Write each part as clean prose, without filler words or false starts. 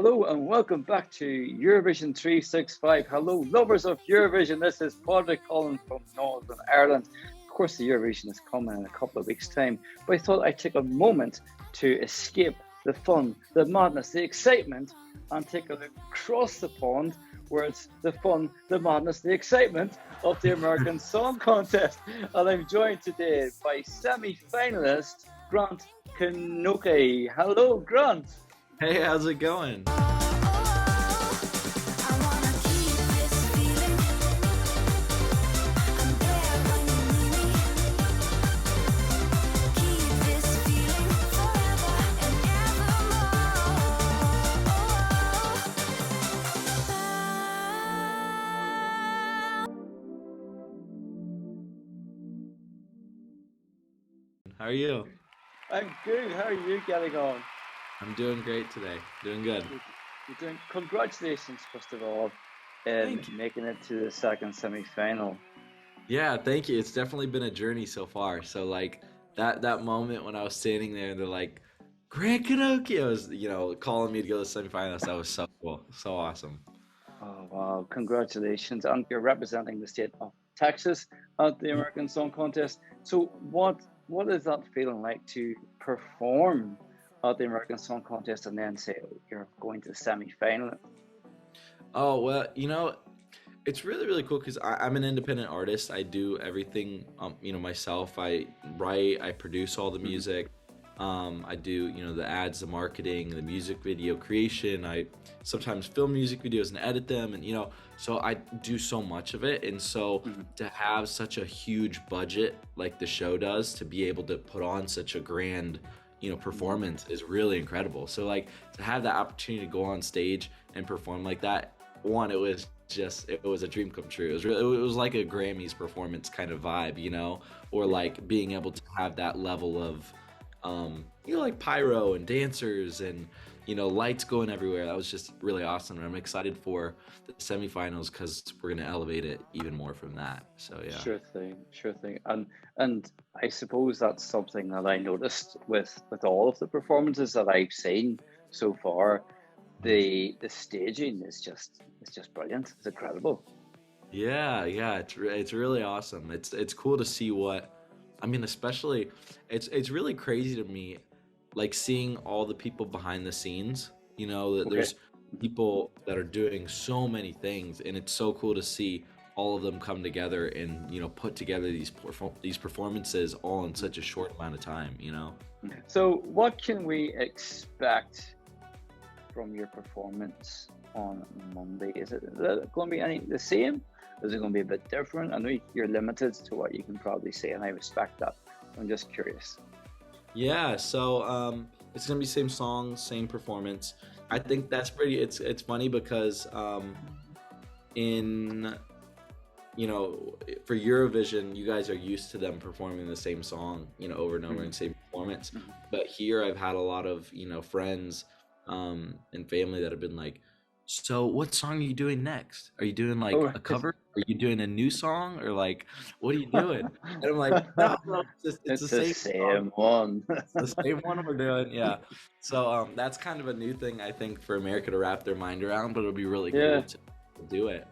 Hello and welcome back to Eurovision 365. Hello, lovers of Eurovision. This is Padraig calling from Northern Ireland. Of course, the Eurovision is coming in a couple of weeks' time, but I thought I'd take a moment to escape the fun, the madness, the excitement, and take a look across the pond where it's the fun, the madness, the excitement of the American Song Contest. And I'm joined today by semi-finalist Grant Knoche. Hello, Grant. Hey, how's it going? How are you? I'm good. How are you getting on? I'm doing great today. Doing good. You're doing. Congratulations, first of all, in Thank you. making it to the second semi-final. Yeah, thank you. It's definitely been a journey so far. So like that moment when I was standing there and they're like, Grant Knoche was, calling me to go to the semifinals. That was so cool. So awesome. Oh wow! Congratulations, and you're representing the state of Texas at the American Song Contest. So, what is that feeling like to perform at the American Song Contest and then say you're going to the semi-final? Oh, well, it's really, really cool because I'm an independent artist. I do everything, myself. I write, I produce all the Mhm. music. I do, the ads, the marketing, the music video creation. I sometimes film music videos and edit them, and so I do so much of it. And so Mhm. to have such a huge budget like the show does, to be able to put on such a grand, performance is really incredible. So like to have that opportunity to go on stage and perform like that, one, it was a dream come true. It was like a Grammys performance kind of vibe, or Yeah. like being able to have that level of like pyro and dancers and lights going everywhere. That was just really awesome, and I'm excited for the semifinals because we're gonna elevate it even more from that. So yeah. Sure thing, sure thing. And I suppose that's something that I noticed with all of the performances that I've seen so far. Mhm. The staging is just brilliant. It's incredible. Yeah, it's really awesome. It's cool to see what I mean, especially it's really crazy to me, like seeing all the people behind the scenes. That Okay. there's Mhm. people that are doing so many things, and it's so cool to see all of them come together and put together these performances all in such a short amount of time. So, what can we expect from your performance on Monday? Is it going to be any the same? Is it going to be a bit different? I know you're limited to what you can probably say, and I respect that. I'm just curious. Yeah, so it's gonna be same song, same performance. I think that's pretty. It's funny because in for Eurovision, you guys are used to them performing the same song, over and over Mhm. and same performance. Mhm. But here, I've had a lot of friends and family that have been like, "So, what song are you doing next? Are you doing All like a right. cover? Are you doing a new song, or like, what are you doing?" And I'm like, "No, no, it's the It's the same song. same one. It's the same one we're doing." Yeah. So that's kind of a new thing I think for America to wrap their mind around, but it'll be really cool Yeah. to do it.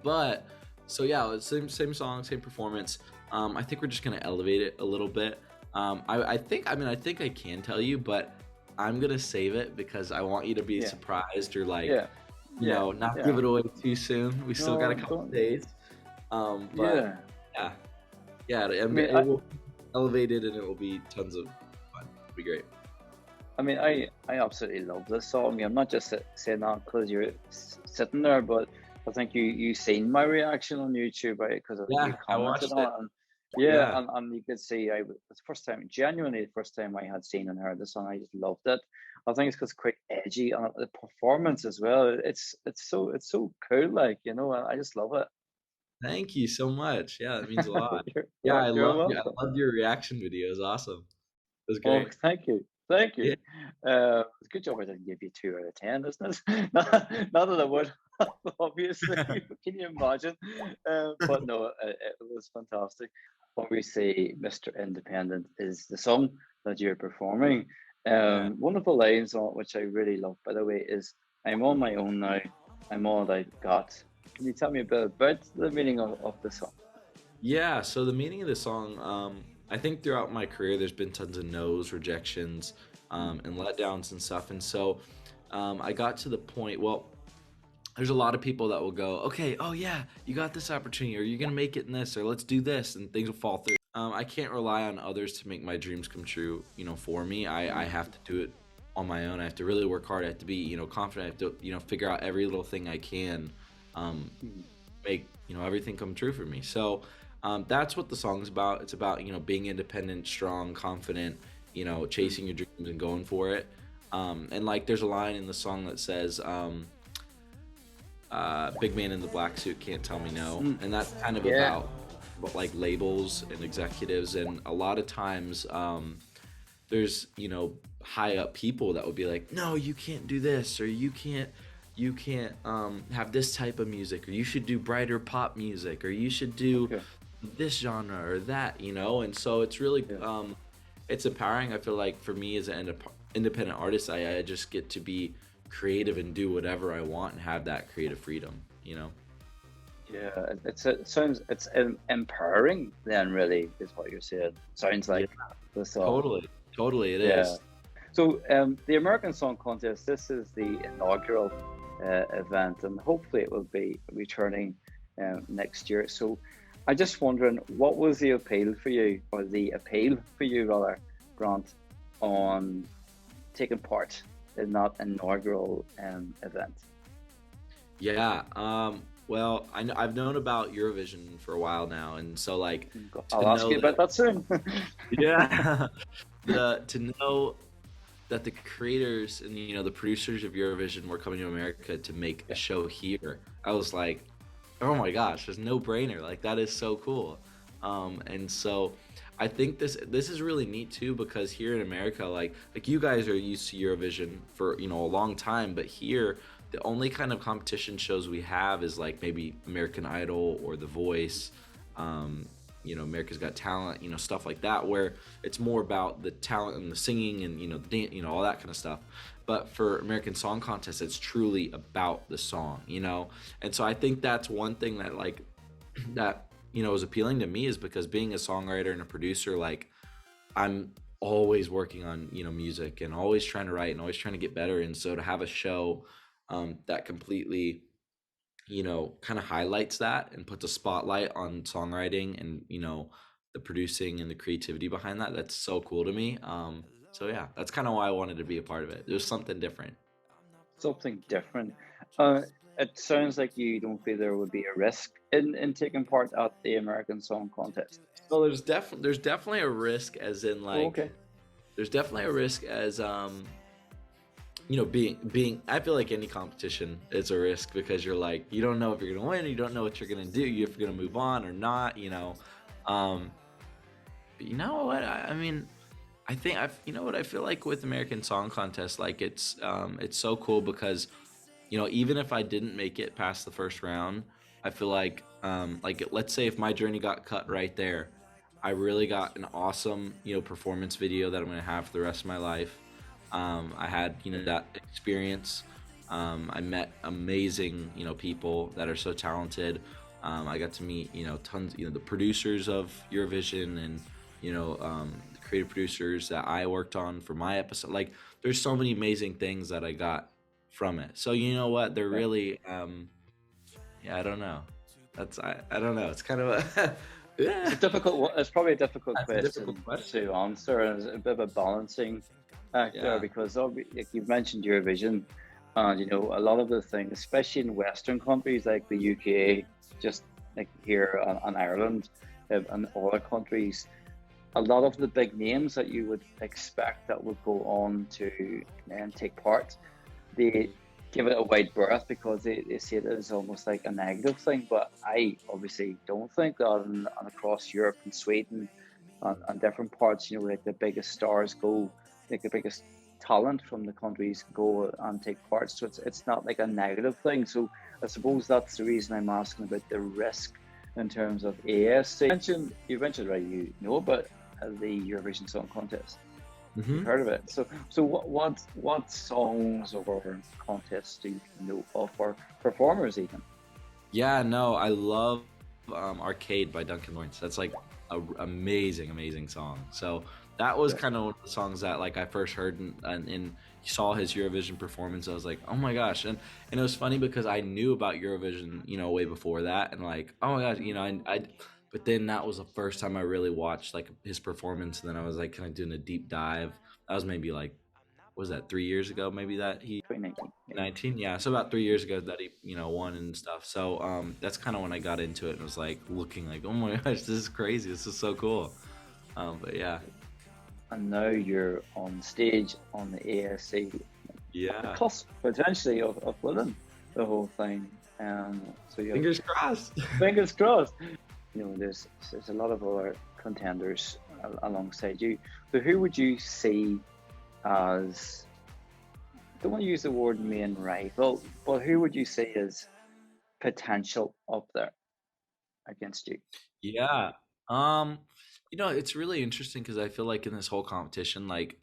But so yeah, it's same song, same performance. I think we're just gonna elevate it a little bit. I think I can tell you, but I'm gonna save it because I want you to be Yeah. surprised or like, Yeah. Yeah. not give Yeah. it away too soon. We still got a No, couple don't. days. But Yeah. yeah, yeah, I mean, it will be elevated and it will be tons of fun. It'll be great. I absolutely love this song. I'm not just saying that because you're sitting there, but I think you seen my reaction on YouTube, right? Because I think you Yeah, I commented watched it. on it, and yeah, Yeah. and you could see it's the first time, genuinely the first time I had seen and heard the song. I just loved it. I think it's because it's quite edgy and the performance as well. It's so cool, like I just love it. Thank you so much. Yeah, that means a lot. You're, Yeah, you're I welcome. loved your reaction video. It was awesome. It was Oh, great. thank you. Thank Yeah. you. Good job I didn't give you 2 out of 10, isn't it? Not that I would, obviously. Can you imagine? But no, it was fantastic. When we say Mr. Independent is the song that you're performing, Yeah. One of the lines on it, which I really love, by the way, is "I'm on my own now. I'm all I've got." Can you tell me a bit about the meaning of the song? Yeah, so the meaning of the song, I think throughout my career, there's been tons of no's, rejections, Mm, and letdowns and stuff. And so I got to the point, well, there's a lot of people that will go, okay, oh yeah, you got this opportunity, or you're gonna make it in this, or let's do this, and things will fall through. I can't rely on others to make my dreams come true, for me. I mm, have to do it on my own. I have to really work hard. I have to be, confident. I have to, figure out every little thing I can, um, mm, make, everything come true for me. So that's what the song's about. It's about, being independent, strong, confident, mm. chasing your dreams and going for it. And like, there's a line in the song that says, big man in the black suit can't tell me no, Mm, and that's kind of yeah. about like labels and executives, and a lot of times there's high up people that would be like, no, you can't do this, or you can't have this type of music, or you should do brighter pop music, or you should do Okay. this genre or that, and so it's really Yeah. it's empowering. I feel like for me as an independent artist, I just get to be creative and do whatever I want and have that creative freedom. Yeah. It sounds empowering. Then really is what you're saying. Sounds Yeah, like the song. totally it Yeah. is. So the American Song Contest. This is the inaugural event, and hopefully it will be returning next year. So I just wondering, what was the appeal for you, or the appeal for you rather, Grant, on taking part in that inaugural event? Yeah. Well, I've known about Eurovision for a while now, and so like to I'll ask know you about that, that soon. yeah, to know that the creators and the producers of Eurovision were coming to America to make a Yeah. show here, I was like, oh my gosh, there's no brainer. Like that is so cool. And so I think this is really neat too, because here in America, like you guys are used to Eurovision for a long time, but here the only kind of competition shows we have is like maybe American Idol or The Voice, America's Got Talent, stuff like that, where it's more about the talent and the singing and the dance, all that kind of stuff. But for American Song Contest, it's truly about the song. And so I think that's one thing that like that is appealing to me, is because being a songwriter and a producer, like I'm always working on music and always trying to write and always trying to get better. And so to have a show that completely kind of highlights that and puts a spotlight on songwriting and the producing and the creativity behind that, that's so cool to me. So yeah, that's kind of why I wanted to be a part of it. There's something different. Something different. Uh, it sounds like you don't feel there would be a risk in taking part at the American Song Contest. So there's definitely a risk, as in Oh, like okay. there's definitely a risk as being I feel like any competition is a risk, because you're like, you don't know if you're gonna win, you don't know what you're gonna do, if you're gonna move on or not. um but you know what, I mean, I think I've you know what I feel like with American Song Contest, like it's so cool, because even if I didn't make it past the first round, I feel like let's say if my journey got cut right there, I really got an awesome performance video that I'm gonna have for the rest of my life. I had that experience. I met amazing people that are so talented. I got to meet tons, the producers of Eurovision, and the creative producers that I worked on for my episode. Like there's so many amazing things that I got from it. So you know what, they're Yeah. really yeah, I don't know. I don't know. It's kind of a It's yeah. a difficult one. It's probably a difficult That's a difficult question question. to answer, and it's a bit of a balancing act there, Yeah. because like you've mentioned Eurovision, and a lot of the things, especially in Western countries like the UK, just like here and Ireland, and other countries, a lot of the big names that you would expect that would go on to take part, they give it a wide berth, because they see it as almost like a negative thing. But I obviously don't think that, and across Europe and Sweden and different parts, like the biggest stars go, like the biggest talent from the countries go and take part. So it's not like a negative thing. So I suppose that's the reason I'm asking about the risk in terms of ASC. You mentioned right, you know about the Eurovision Song Contest. Hmm. You've heard of it. So what songs or contests do you know of, or performers even? Yeah, no, I love Arcade by Duncan Lawrence. That's like a amazing, amazing song. So that was Yeah. kind of one of the songs that like I first heard and saw his Eurovision performance. I was like, oh my gosh. And it was funny because I knew about Eurovision, way before that. And like, oh my gosh, but then that was the first time I really watched like his performance. And then I was like kind of doing a deep dive. That was maybe like, what was that, 3 years ago? Maybe that he 2019. Yeah. 19, yeah, so about 3 years ago that he won and stuff. So that's kind of when I got into it and was like looking like, oh my gosh, this is crazy, this is so cool. But yeah. And now you're on stage on the ASC, the Yeah, cusp potentially of winning the whole thing. So you fingers crossed. fingers crossed. There's a lot of other contenders alongside you. So who would you see as, don't want to use the word main rival, but who would you say is potential up there against you? Yeah. It's really interesting because I feel like in this whole competition, like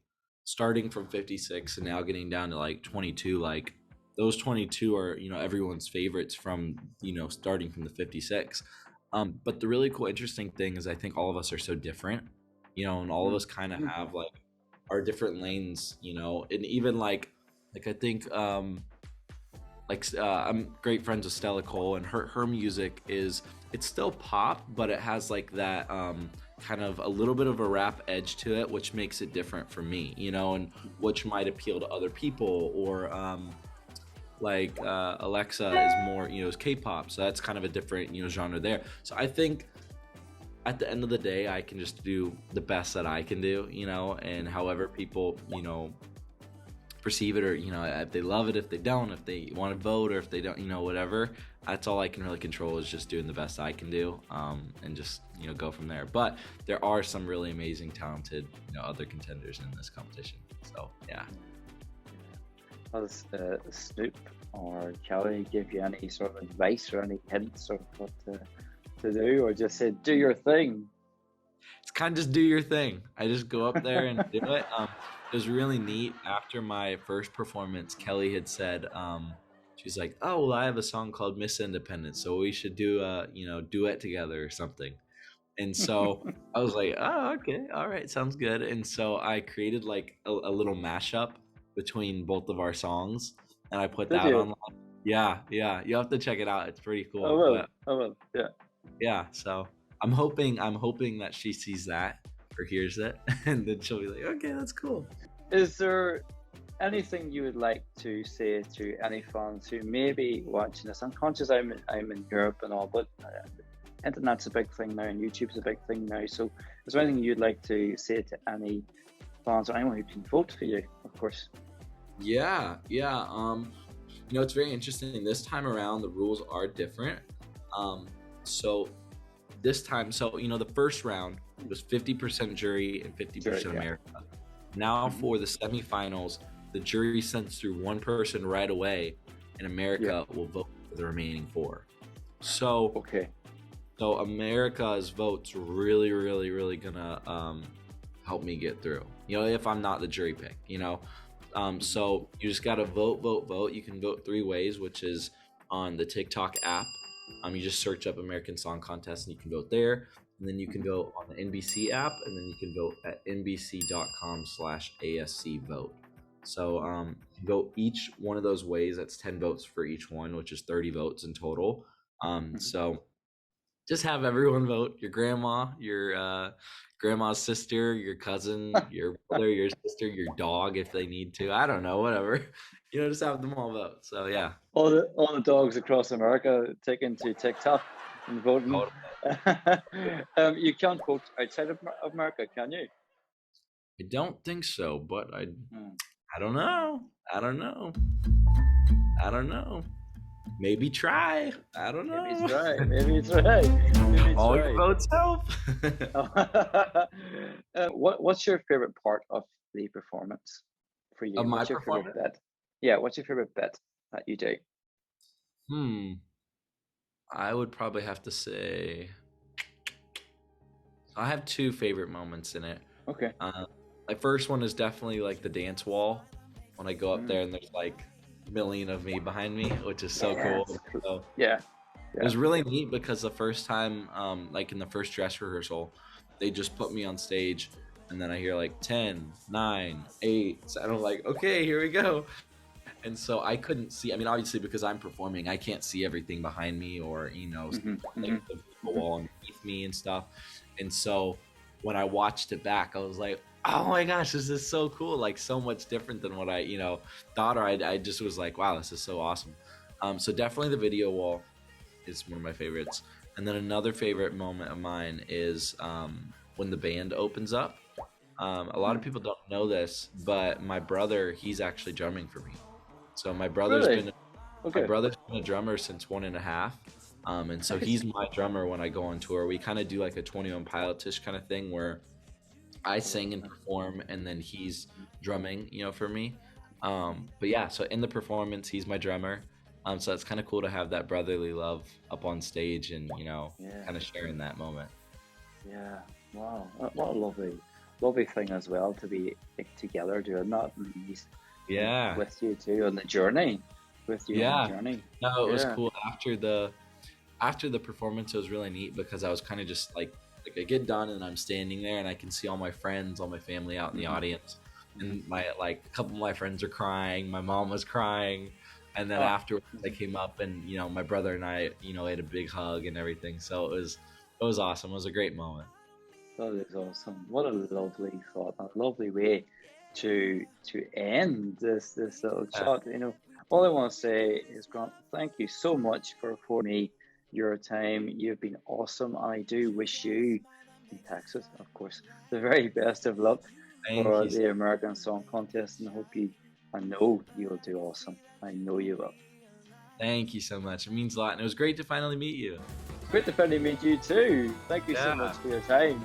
starting from 56 and now getting down to like 22, like those 22 are, everyone's favorites from, starting from the 56. But the really cool, interesting thing is I think all of us are so different, and all of us kind of Mm-hmm. have like our different lanes, and even like I think, I'm great friends with Stella Cole, and her music it's still pop, but it has like that kind of a little bit of a rap edge to it, which makes it different for me, and which might appeal to other people. Or Alexa is more, is K-pop, so that's kind of a different genre there. So I think at the end of the day, I can just do the best that I can do, and however people perceive it, or if they love it, if they don't, if they want to vote, or if they don't, whatever, that's all I can really control, is just doing the best I can do, and just go from there. But there are some really amazing, talented, other contenders in this competition, so yeah. Does Snoop or Kelly give you any sort of advice or any hints of what to do, or just say do your thing? It's kind of just do your thing. I just go up there and do it. It was really neat. After my first performance, Kelly had said, she's like, "Oh, well, I have a song called Miss Independent, so we should do a duet together or something." And so I was like, "Oh, okay, all right, sounds good." And so I created like a little mashup between both of our songs, and I put Did that you? online. Yeah, yeah, you have to check it out. It's pretty I cool. will. But I will. Yeah. yeah, so I'm hoping that she sees that or hears it, and then she'll be like, okay, that's cool. Is there anything you would like to say to any fans who may be watching this? I'm conscious I'm in Europe and all, but internet's a big thing now, and YouTube's a big thing now. So, is there anything you'd like to say to any fans or anyone who can vote for you, of course? Yeah, yeah. It's very interesting. This time around, the rules are different. So this time, the first round was 50% jury and 50% Sure, yeah. America. Now Mhm. for the semifinals, the jury sends through one person right away, and America will vote for the remaining four. So Okay. So America's vote's really, really, really gonna help me get through. If I'm not the jury pick. So you just gotta vote, vote, vote. You can vote three ways, which is on the TikTok app. You just search up American Song Contest and you can vote there. And then you can vote on the NBC app, and then you can vote at nbc.com/ASC vote. So you can vote each one of those ways. That's 10 votes for each one, which is 30 votes in total. Mhm. So just have everyone vote. Your grandma, your grandma's sister, your cousin, your brother, your sister, your dog, if they need to. I don't know, whatever. Just have them all vote. So yeah. All the dogs across America taken to TikTok and voting. Totally. You can't vote outside of America, can you? I don't think so, but I Hmm. I don't know. I don't know. I don't know. Maybe try. I don't Maybe it's know. right. Maybe it's right. Maybe it's All your right. votes help. What's your favorite part of the performance for Of you? my What's your favorite performance? bit? Yeah, what's your favorite bit that you do? Hmm. I would probably have to say I have two favorite moments in it. Okay. My first one is definitely like the dance wall when I go up Mm. there and there's like a million of me behind me, which is so Yeah, cool. So yeah, it yeah. was really neat because the first time, like in the first dress rehearsal, they just put me on stage and then I hear like 10, 9, 8, and I'm like, okay, here we go. And so I couldn't see, I mean, obviously because I'm performing, I can't see everything behind me or, Hmm, like hmm, the hmm. wall underneath me and stuff. And so when I watched it back, I was like, oh my gosh, this is so cool. Like so much different than what I, thought, or I just was like, wow, this is so awesome. So definitely the video wall is one of my favorites. And then another favorite moment of mine is when the band opens up. A lot of Hmm. people don't know this, but my brother, he's actually drumming for me. So Really? my Okay. brother's been a drummer since 1.5. And so Nice. he's my drummer when I go on tour. We kind of do like a 21 Pilotish kind of thing where I I love sing and that. perform, and then he's drumming, for me. But yeah, so in the performance, he's my drummer. So it's kind of cool to have that brotherly love up on stage and, Yeah, kind of sharing that moment. yeah. Wow. What a lovely, lovely thing as well to be like, together doing that, and he's, Yeah. with you too on the journey, with you on the Yeah. journey. No, it was Yeah. cool. After the performance, it was really neat because I was kind of just like I get done and I'm standing there and I can see all my friends, all my family out in the Hmm, audience, hmm. and my like a couple of my friends are crying, my mom was crying, and then Ah, afterwards I mhm. came up and my brother and I had a big hug and everything, so it was awesome. It was a great moment. That is awesome. What a lovely thought, a lovely way to end this little Yeah, chat. All I want to say is, Grant, thank you so much for affording me your time. You've been awesome, and I do wish you in Texas, of course, the very best of luck thank for you, the American Song Contest, and I know you'll do awesome. I know you will. thank you so much. It means a lot, and it was great to finally meet you. Great to finally meet you too. Thank you so Yeah. much for your time.